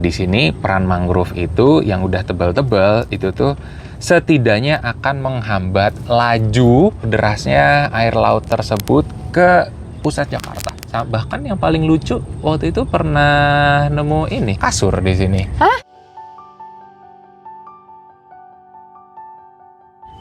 Di sini peran mangrove itu yang udah tebal-tebal itu tuh setidaknya akan menghambat laju derasnya air laut tersebut ke pusat Jakarta. Bahkan yang paling lucu waktu itu pernah nemu ini kasur di sini. Hah?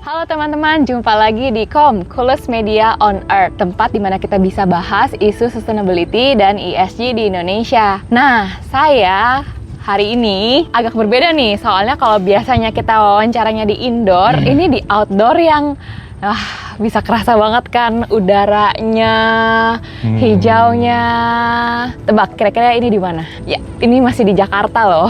Halo teman-teman, jumpa lagi di Coolest Media on Earth, tempat di mana kita bisa bahas isu sustainability dan ESG di Indonesia. Nah, saya hari ini agak berbeda nih, soalnya kalau biasanya kita wawancaranya di indoor, ini di outdoor yang bisa kerasa banget kan udaranya, hijaunya. Tebak, kira-kira ini di mana? Ya, ini masih di Jakarta loh.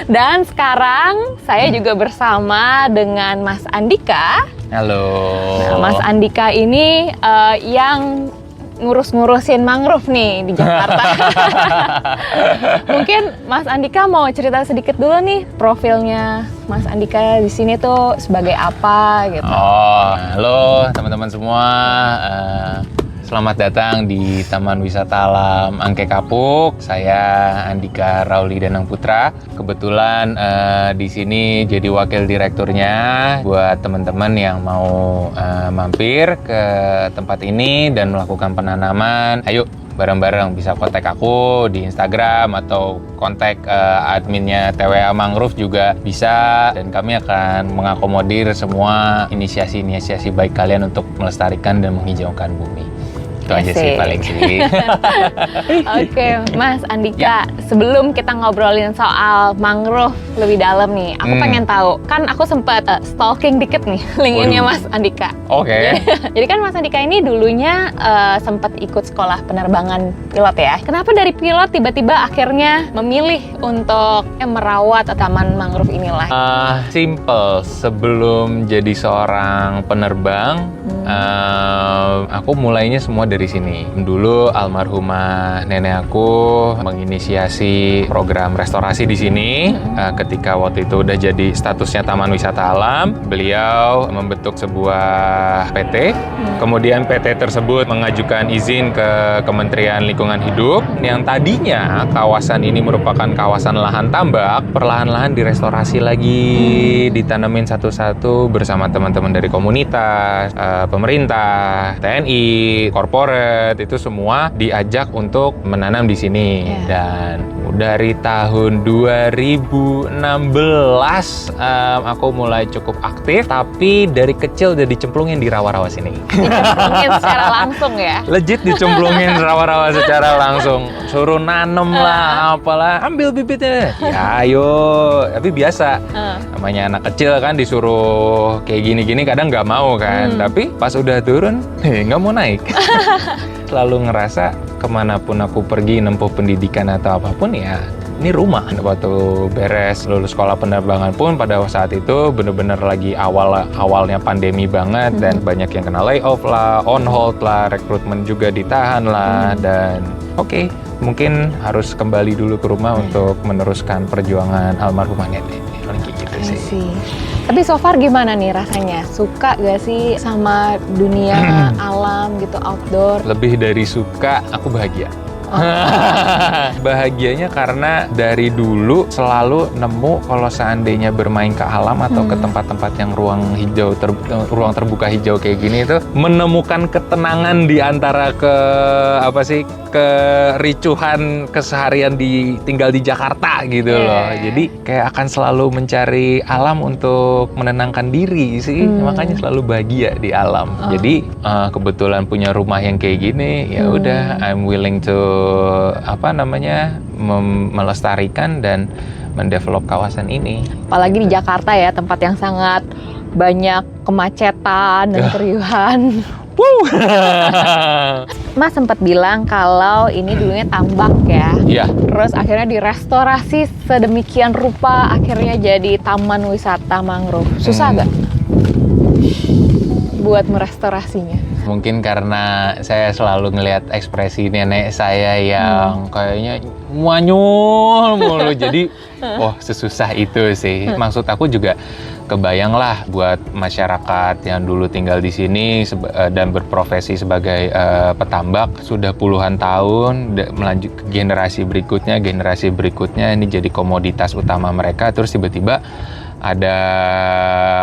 Dan sekarang saya juga bersama dengan Mas Andika. Halo. Nah, Mas Andika ini yang ngurus-ngurusin mangrove nih di Jakarta. Mungkin Mas Andika mau cerita sedikit dulu nih profilnya Mas Andika di sini tuh sebagai apa gitu. Halo teman-teman semua. Selamat datang di Taman Wisata Alam Angke Kapuk. Saya Andika Rauli Danang Putra. Kebetulan di sini jadi wakil direkturnya. Buat teman-teman yang mau mampir ke tempat ini dan melakukan penanaman, ayo bareng-bareng bisa kontak aku di Instagram atau kontak adminnya TWA Mangrove juga bisa, dan kami akan mengakomodir semua inisiasi-inisiasi baik kalian untuk melestarikan dan menghijaukan bumi. Itu aja sih paling sih. Oke, Mas Andika, sebelum kita ngobrolin soal mangrove lebih dalam nih, aku pengen tahu, kan aku sempat stalking dikit nih LinkedIn-nya Mas Andika. Oke. Jadi kan Mas Andika ini dulunya sempat ikut sekolah penerbangan pilot ya. Kenapa dari pilot tiba-tiba akhirnya memilih untuk merawat taman mangrove inilah? Simple, sebelum jadi seorang penerbang, aku mulainya semua dari sini. Dulu almarhumah nenek aku menginisiasi program restorasi di sini. Ketika waktu itu udah jadi statusnya Taman Wisata Alam, beliau membentuk sebuah PT. Kemudian PT tersebut mengajukan izin ke Kementerian Lingkungan Hidup yang tadinya kawasan ini merupakan kawasan lahan tambak, perlahan-lahan direstorasi lagi, ditanemin satu-satu bersama teman-teman dari komunitas, pemerintah, TNI, korporat, itu semua diajak untuk menanam di sini. Dan dari tahun 2016 aku mulai cukup aktif, tapi dari kecil udah dicemplungin di rawa-rawa sini. Dicemplungin secara langsung ya? Legit dicemplungin rawa-rawa secara langsung. Suruh nanem lah, apalah, ambil bibitnya. Ya ayo, tapi biasa. Namanya anak kecil kan disuruh kayak gini-gini kadang nggak mau kan. Tapi pas udah turun, nggak mau naik. Selalu ngerasa kemanapun aku pergi nempuh pendidikan atau apapun ya, ini rumah. Waktu beres lulus sekolah penerbangan pun pada saat itu bener-bener lagi awalnya pandemi banget, dan banyak yang kena layoff lah, on hold lah, rekrutmen juga ditahan lah, dan oke, mungkin harus kembali dulu ke rumah untuk meneruskan perjuangan almarhumah nenek. Gitu sih. Tapi so far gimana nih rasanya? Suka gak sih sama dunia alam gitu, outdoor? Lebih dari suka, aku bahagia. Bahagianya karena dari dulu selalu nemu kalau seandainya bermain ke alam atau ke tempat-tempat yang ruang ruang terbuka hijau kayak gini itu menemukan ketenangan di antara kericuhan keseharian tinggal di Jakarta gitu loh. Jadi kayak akan selalu mencari alam untuk menenangkan diri sih. Makanya selalu bahagia di alam. Jadi kebetulan punya rumah yang kayak gini, ya udah I'm willing to melestarikan dan mendevelop kawasan ini. Apalagi di Jakarta ya, tempat yang sangat banyak kemacetan dan keriuhan. Mas sempat bilang kalau ini dulunya tambak ya. Iya. Terus akhirnya direstorasi sedemikian rupa, akhirnya jadi taman wisata mangrove. Susah gak buat merestorasinya? Mungkin karena saya selalu ngelihat ekspresi nenek saya yang kayaknya muanyul mulu. Jadi, sesusah itu sih. Maksud aku juga kebayang lah buat masyarakat yang dulu tinggal di sini dan berprofesi sebagai petambak sudah puluhan tahun melanjut ke generasi berikutnya ini jadi komoditas utama mereka, terus tiba-tiba ada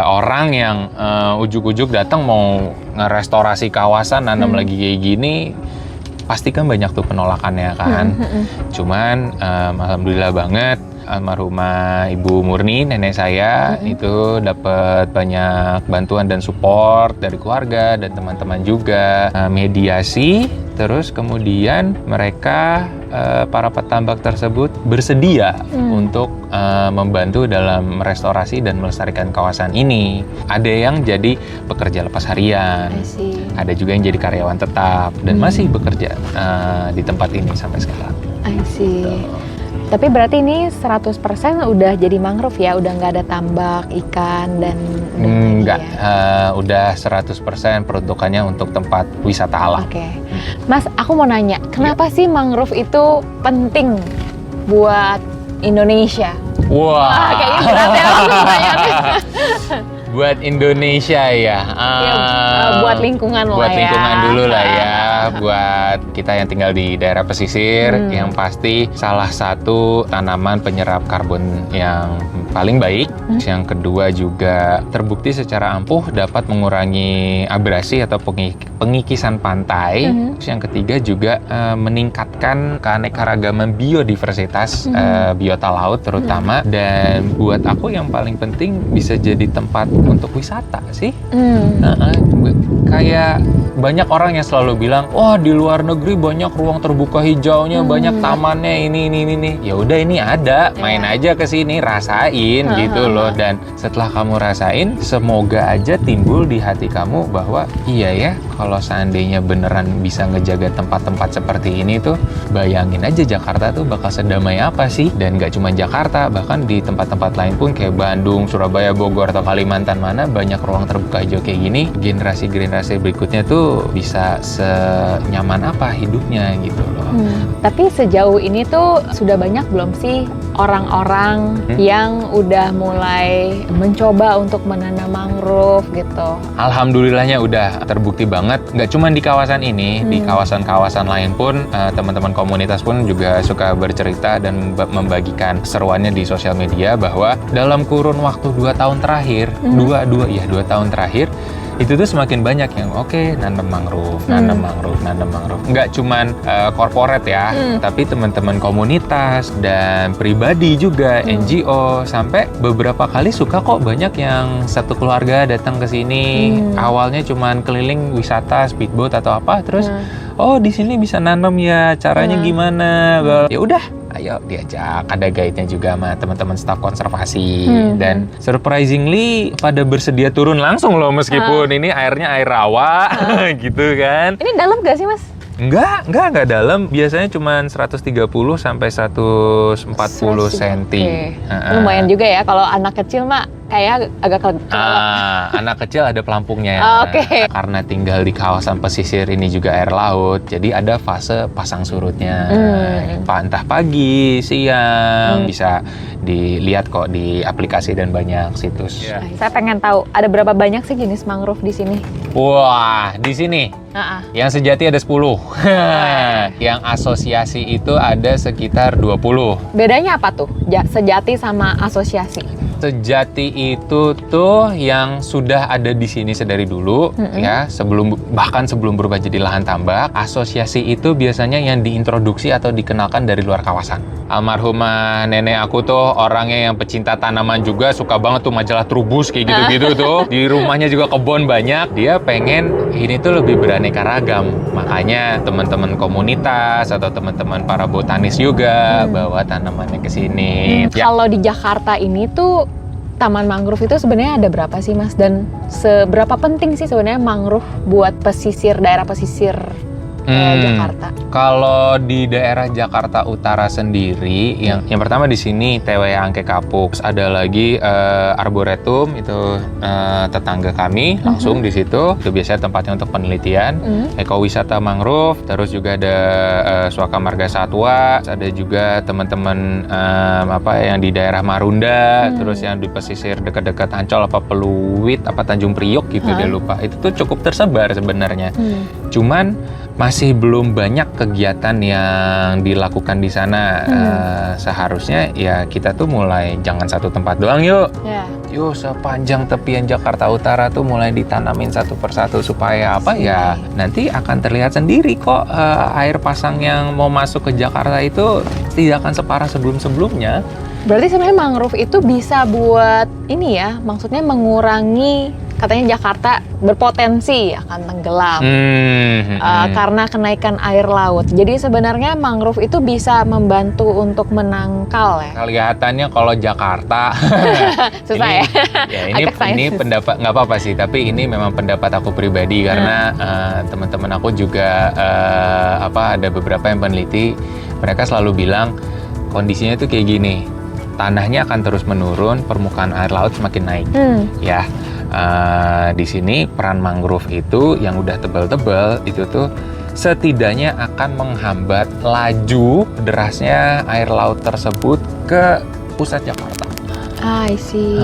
orang yang ujuk-ujuk datang mau ngerestorasi kawasan, nanam lagi kayak gini, pasti kan banyak tuh penolakannya kan. Cuman alhamdulillah banget almarhumah Ibu Murni, nenek saya itu dapat banyak bantuan dan support dari keluarga dan teman-teman juga, mediasi, terus kemudian mereka para petambak tersebut bersedia untuk membantu dalam merestorasi dan melestarikan kawasan ini. Ada yang jadi pekerja lepas harian, ada juga yang jadi karyawan tetap dan masih bekerja di tempat ini sampai sekarang. I see. Tapi berarti ini 100% udah jadi mangrove ya? Udah nggak ada tambak ikan dan enggak, udah 100% peruntukannya untuk tempat wisata alam. Oke. Mas, aku mau nanya, kenapa sih mangrove itu penting buat Indonesia? Wah, kayaknya berat ya pertanyaannya. Buat Indonesia ya, buat lingkungan lah ya. Buat lingkungan dulu lah ya, buat kita yang tinggal di daerah pesisir, yang pasti salah satu tanaman penyerap karbon yang paling baik. Yang kedua juga terbukti secara ampuh dapat mengurangi abrasi atau pengikisan pantai. Yang ketiga juga meningkatkan keanekaragaman biodiversitas biota laut terutama. Dan buat aku yang paling penting bisa jadi tempat untuk wisata sih. Kayak banyak orang yang selalu bilang, di luar negeri banyak ruang terbuka hijaunya, banyak tamannya ini. Ya udah, ini ada, main aja ke sini, rasain gitu loh. Dan setelah kamu rasain, semoga aja timbul di hati kamu bahwa iya ya, kalau seandainya beneran bisa ngejaga tempat-tempat seperti ini tuh, bayangin aja Jakarta tuh bakal sedamai apa sih. Dan gak cuma Jakarta, bahkan di tempat-tempat lain pun kayak Bandung, Surabaya, Bogor, atau Kalimantan mana banyak ruang terbuka hijau kayak gini, generasi berikutnya tuh bisa senyaman apa hidupnya gitu loh. Tapi sejauh ini tuh sudah banyak belum sih orang-orang yang udah mulai mencoba untuk menanam mangrove gitu? Alhamdulillahnya udah terbukti banget. Nggak cuma di kawasan ini, di kawasan-kawasan lain pun teman-teman komunitas pun juga suka bercerita dan membagikan seruannya di sosial media bahwa dalam kurun waktu 2 tahun terakhir, 2 tahun terakhir, itu tuh semakin banyak yang nanam mangrove. Nggak cuman corporate ya, tapi teman-teman komunitas dan pribadi juga, NGO, sampai beberapa kali suka kok banyak yang satu keluarga datang ke sini. Awalnya cuman keliling wisata speedboat atau apa, terus di sini bisa nanam ya, caranya gimana? Ya udah, ayo diajak, ada guide-nya juga sama teman-teman staf konservasi. Dan surprisingly pada bersedia turun langsung loh, meskipun ini airnya air rawa gitu kan. Ini dalam gak sih Mas? Enggak dalam. Biasanya cuma 130 sampai 140 cm. Lumayan juga ya, kalau anak kecil mah kayak agak anak kecil ada pelampungnya. Karena tinggal di kawasan pesisir ini juga air laut, jadi ada fase pasang surutnya. Entah pagi, siang, bisa dilihat kok di aplikasi dan banyak situs. Saya pengen tahu, ada berapa banyak sih jenis mangrove di sini? Wah, di sini yang sejati ada 10. Yang asosiasi itu ada sekitar 20. Bedanya apa tuh? Sejati sama asosiasi? Sejati itu tuh yang sudah ada di sini sedari dulu, ya, bahkan sebelum berubah jadi lahan tambak. Asosiasi itu biasanya yang diintroduksi atau dikenalkan dari luar kawasan. Almarhumah nenek aku tuh orangnya yang pecinta tanaman juga, suka banget tuh majalah Trubus kayak gitu-gitu tuh. Di rumahnya juga kebun banyak. Dia pengen ini tuh lebih beraneka ragam. Makanya teman-teman komunitas atau teman-teman para botanis juga bawa tanamannya ke sini. Kalau di Jakarta ini tuh taman mangrove itu sebenarnya ada berapa sih Mas? Dan seberapa penting sih sebenarnya mangrove buat pesisir, daerah pesisir Jakarta? Kalau di daerah Jakarta Utara sendiri, yang pertama di sini TW Angke Kapuk, ada lagi Arboretum, itu tetangga kami langsung di situ. Itu biasanya tempatnya untuk penelitian. Ekowisata mangrove, terus juga ada Suaka Marga Satwa, ada juga teman-teman yang di daerah Marunda, terus yang di pesisir dekat-dekat Ancol, Peluit, Tanjung Priok gitu deh lupa. Itu tuh cukup tersebar sebenarnya. Cuman masih belum banyak kegiatan yang dilakukan di sana. Seharusnya ya kita tuh mulai jangan satu tempat doang yuk. Yuk sepanjang tepian Jakarta Utara tuh mulai ditanamin satu persatu supaya ya nanti akan terlihat sendiri kok air pasang yang mau masuk ke Jakarta itu tidak akan separah sebelum-sebelumnya. Berarti sebenarnya mangrove itu bisa buat ini ya, maksudnya mengurangi, katanya Jakarta berpotensi akan tenggelam karena kenaikan air laut. Jadi sebenarnya mangrove itu bisa membantu untuk menangkal ya. Kelihatannya kalau Jakarta susah ini pendapat nggak apa-apa sih, tapi ini memang pendapat aku pribadi karena teman-teman aku juga ada beberapa yang peneliti, mereka selalu bilang kondisinya itu kayak gini. Tanahnya akan terus menurun, permukaan air laut semakin naik. Di sini peran mangrove itu yang udah tebal-tebal itu tuh setidaknya akan menghambat laju derasnya air laut tersebut ke pusat Jakarta. I see.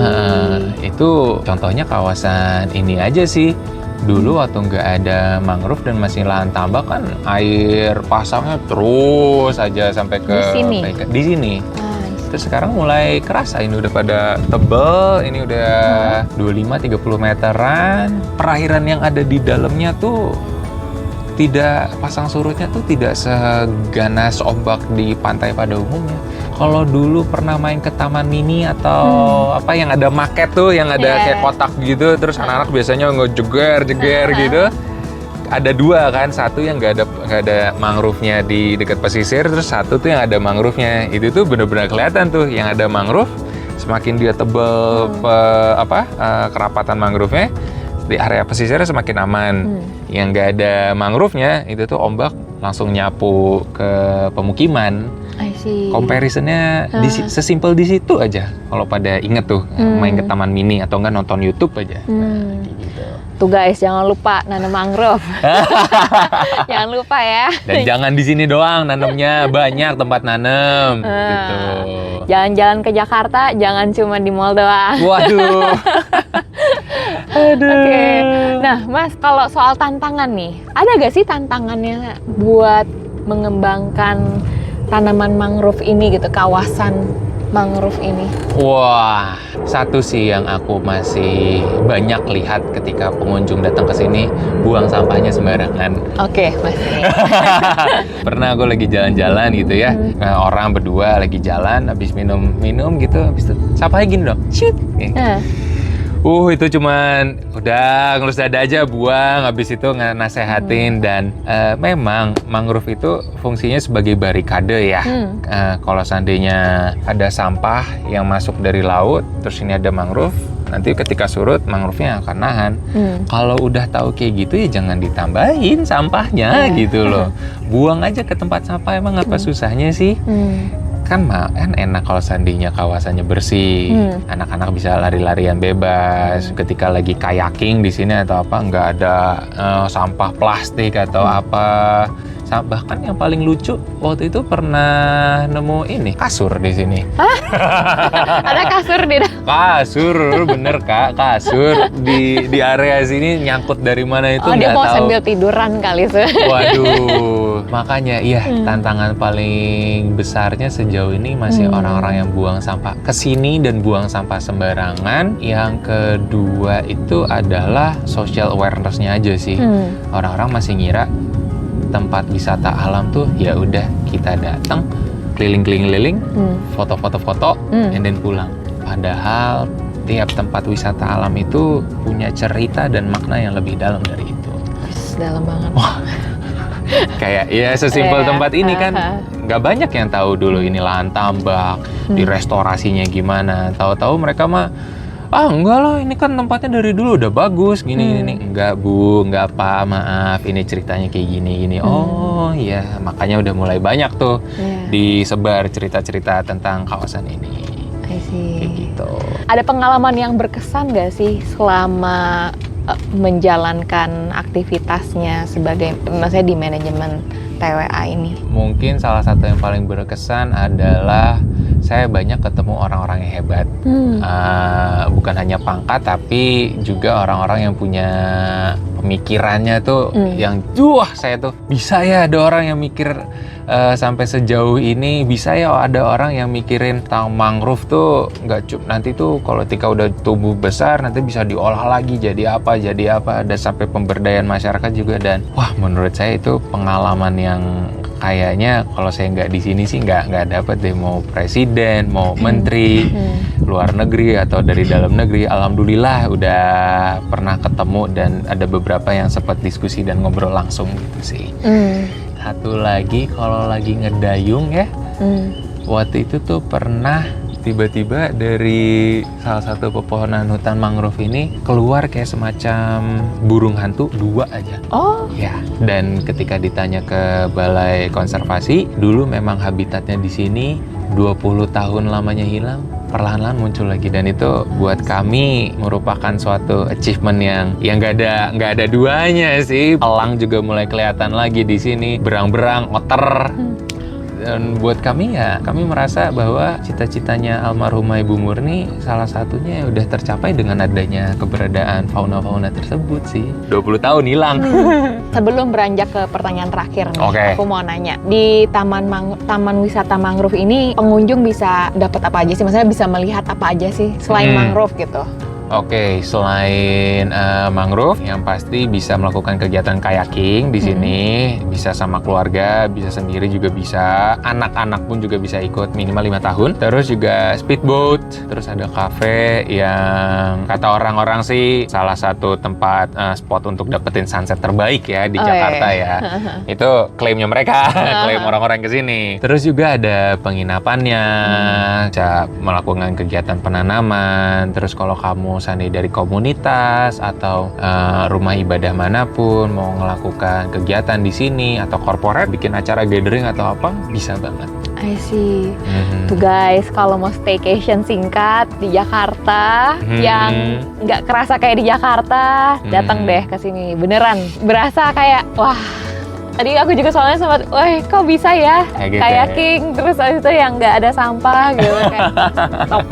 Itu contohnya kawasan ini aja sih. Dulu waktu nggak ada mangrove dan masih lahan tambak kan air pasangnya terus aja sampai ke di sini. Terus sekarang mulai kerasa ini udah pada tebel, ini udah 25-30 meteran. Perairan yang ada di dalamnya tuh pasang surutnya tuh tidak seganas ombak di pantai pada umumnya. Kalau dulu pernah main ke taman mini atau yang ada market tuh, yang ada kayak kotak gitu, terus anak-anak biasanya ngejeger gitu. Ada dua kan, satu yang nggak ada mangrove-nya di dekat pesisir, terus satu tuh yang ada mangrove-nya. Itu tuh benar-benar kelihatan tuh yang ada mangrove, semakin dia tebel kerapatan mangrove-nya di area pesisirnya semakin aman. Yang nggak ada mangrove-nya itu tuh ombak langsung nyapu ke pemukiman. I see. Comparisonnya sesimpel di situ aja. Kalau pada inget tuh main ke taman mini atau enggak nonton YouTube aja. Gitu. Tuh guys, jangan lupa nanam mangrove. Jangan lupa ya. Dan jangan di sini doang nanamnya, banyak tempat nanam. Gitu. Jalan-jalan ke Jakarta, jangan cuma di mall doang. Waduh. Oke. Nah, Mas, kalau soal tantangan nih, ada gak sih tantangannya buat mengembangkan tanaman mangrove ini gitu, kawasan mangrove ini? Wah, satu sih yang aku masih banyak lihat ketika pengunjung datang ke sini, buang sampahnya sembarangan. Oke, masih. Pernah aku lagi jalan-jalan gitu ya, orang berdua lagi jalan, habis minum gitu, habis itu sampahnya gini dong, shoot. Itu cuman udah ngelus dada aja buang, habis itu nasehatin dan memang mangrove itu fungsinya sebagai barikade ya. Kalau seandainya ada sampah yang masuk dari laut, terus ini ada mangrove, nanti ketika surut mangrove-nya akan nahan. Kalau udah tahu kayak gitu ya jangan ditambahin sampahnya gitu loh. Buang aja ke tempat sampah, emang apa susahnya sih? Kan enak kalau seandainya kawasannya bersih, anak-anak bisa lari-larian bebas. Ketika lagi kayaking di sini atau apa, nggak ada sampah plastik atau apa. Bahkan yang paling lucu waktu itu pernah nemu ini kasur di sini. Hah? Ada kasur di dalam? Kasur, bener Kak, kasur di area sini nyangkut dari mana itu nggak tahu. Dia mau sambil tiduran kali tuh. Waduh, makanya tantangan paling besarnya sejauh ini masih orang-orang yang buang sampah kesini dan buang sampah sembarangan. Yang kedua itu adalah social awareness-nya aja sih. Orang-orang masih ngira tempat wisata alam tuh ya udah kita datang keliling-keliling, foto-foto, and then pulang. Padahal tiap tempat wisata alam itu punya cerita dan makna yang lebih dalam dari itu. Dalam banget. Kayak ya sesimpel tempat ini kan nggak banyak yang tahu dulu ini lahan tambak, di restorasinya gimana. Tahu-tahu mereka mah ah enggak loh, ini kan tempatnya dari dulu udah bagus, gini. Enggak Bu, enggak apa, maaf, ini ceritanya kayak gini. Oh iya, makanya udah mulai banyak tuh disebar cerita-cerita tentang kawasan ini. I see. Kayak gitu. Ada pengalaman yang berkesan gak sih selama menjalankan aktivitasnya sebagai, maksudnya di manajemen TWA ini? Mungkin salah satu yang paling berkesan adalah saya banyak ketemu orang-orang yang hebat. Bukan hanya pangkat, tapi juga orang-orang yang punya pemikirannya tuh yang saya tuh bisa ya ada orang yang mikir sampai sejauh ini, bisa ya ada orang yang mikirin tentang mangrove tuh nggak cukup nanti tuh kalau ketika udah tumbuh besar nanti bisa diolah lagi jadi apa, ada sampai pemberdayaan masyarakat juga. Dan wah, menurut saya itu pengalaman yang kayaknya kalau saya nggak di sini sih nggak dapet deh, mau presiden, mau menteri, luar negeri atau dari dalam negeri. Alhamdulillah udah pernah ketemu dan ada beberapa yang sempat diskusi dan ngobrol langsung gitu sih. Satu lagi kalau lagi ngedayung ya, waktu itu tuh pernah tiba-tiba dari salah satu pepohonan hutan mangrove ini keluar kayak semacam burung hantu 2 aja. Oh. Ya, dan ketika ditanya ke Balai Konservasi, dulu memang habitatnya di sini 20 tahun lamanya hilang, perlahan-lahan muncul lagi. Dan itu buat kami merupakan suatu achievement yang nggak ada duanya sih. Elang juga mulai kelihatan lagi di sini, berang-berang, otter. Dan buat kami ya, kami merasa bahwa cita-citanya almarhumah Ibu Murni salah satunya udah tercapai dengan adanya keberadaan fauna-fauna tersebut sih. 20 tahun hilang. Sebelum beranjak ke pertanyaan terakhir nih, Oke. aku mau nanya, di Taman Wisata Mangrove ini pengunjung bisa dapat apa aja sih? Maksudnya bisa melihat apa aja sih selain mangrove gitu? Oke, selain mangrove, yang pasti bisa melakukan kegiatan kayaking di sini, bisa sama keluarga, bisa sendiri juga bisa, anak-anak pun juga bisa ikut minimal 5 tahun. Terus juga speedboat, terus ada cafe yang kata orang-orang sih salah satu tempat spot untuk dapetin sunset terbaik ya di Jakarta ya. Itu klaimnya mereka, klaim orang-orang ke sini. Terus juga ada penginapannya, bisa melakukan kegiatan penanaman. Terus kalau kamu seandainya dari komunitas atau rumah ibadah manapun mau melakukan kegiatan di sini atau korporat bikin acara gathering atau apa, bisa banget. I see. Tuh guys, kalau mau staycation singkat di Jakarta yang nggak kerasa kayak di Jakarta, datang deh ke sini. Beneran, berasa kayak wah. Tadi aku juga soalnya sempat, wah kok bisa ya kayaking, terus habis itu yang nggak ada sampah gitu, kayak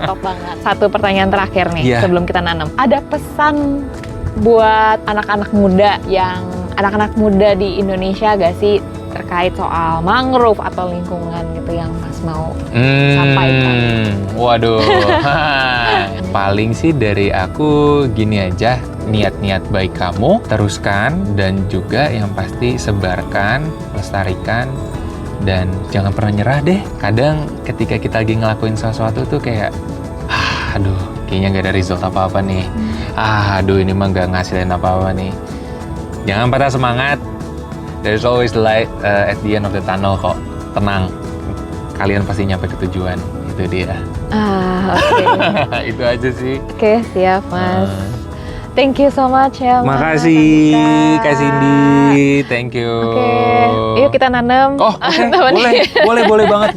top banget. Satu pertanyaan terakhir nih sebelum kita nanam. Ada pesan buat anak-anak muda di Indonesia gak sih terkait soal mangrove atau lingkungan gitu yang Mas mau sampaikan? Waduh, paling sih dari aku gini aja, niat-niat baik kamu teruskan dan juga yang pasti sebarkan, lestarikan, dan jangan pernah nyerah deh. Kadang ketika kita lagi ngelakuin sesuatu tuh kayak aduh kayaknya nggak ada result apa-apa nih, aduh ini mah nggak ngasilin apa-apa nih. Jangan patah semangat, there's always light at the end of the tunnel kok. Tenang, kalian pasti nyampe ke tujuan. Itu dia. Itu aja sih. Oke, siap Mas. Thank you so much ya Mas. Makasih Kak Cindy, thank you. Oke, yuk kita nanam. Oh, boleh banget.